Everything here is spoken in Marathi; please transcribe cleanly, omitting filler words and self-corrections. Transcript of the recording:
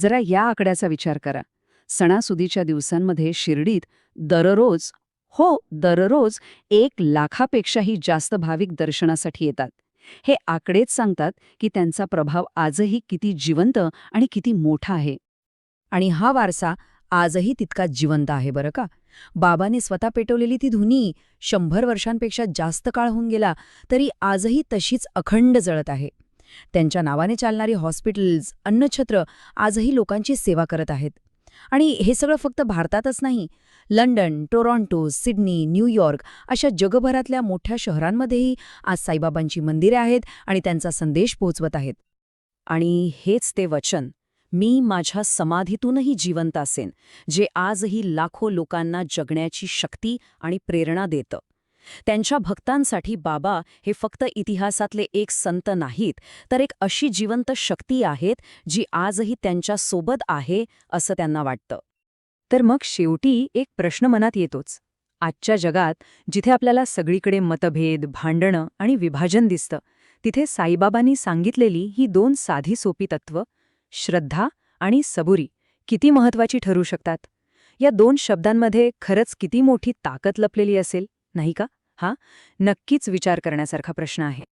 जरा या आकड्याचा विचार करा. सणासुदीच्या दिवसांमध्ये शिर्डीत दररोज, हो दररोज 1 लाखापेक्षाही जास्त भाविक दर्शनासाठी येतात. हे आकडेच सांगतात की त्यांचा प्रभाव आजही किती जिवंत आणि किती मोठा आहे. आणि हा वारसा आजही तितकाच जिवंत आहे बरं का. बाबांनी स्वतः पेटवलेली ती धुनी 100 वर्षांपेक्षा जास्त काळ होऊन गेला तरी आजही तशीच अखंड जळत आहे. त्यांच्या नावाने चालणारी हॉस्पिटल्स, अन्नछत्र आजही लोकांची सेवा करत आहेत. आणि हे सगळं फक्त भारतातच नाही, लंडन, टोरॉन्टो, सिडनी, न्यूयॉर्क अशा जगभरातल्या मोठ्या शहरांमध्येही आज साईबाबांची मंदिरे आहेत आणि त्यांचा संदेश पोहोचवत आहेत. आणि हेच ते वचन, मी माझ्या समाधीतूनही जिवंत असेन, जे आजही लाखो लोकांना जगण्याची शक्ती आणि प्रेरणा देतं. त्यांच्या भक्तांसाठी बाबा हे फक्त इतिहासातले एक संत नाहीत, तर एक अशी जिवंत शक्ती आहेत जी आजही त्यांच्या सोबत आहे असं त्यांना वाटतं. तर मग शेवटी एक प्रश्न मनात येतोच. आजच्या जगात जिथे आपल्याला सगळीकडे मतभेद, भांडणं आणि विभाजन दिसतं, तिथे साईबाबांनी सांगितलेली ही 2 साधी सोपी तत्त्व, श्रद्धा आणि सबुरी, किती महत्वाची ठरू शकतात. या 2 शब्दांमध्ये खरंच किती मोठी ताकद लपलेली असेल, नाही का? हा नक्कीच विचार करण्यासारखा प्रश्न आहे.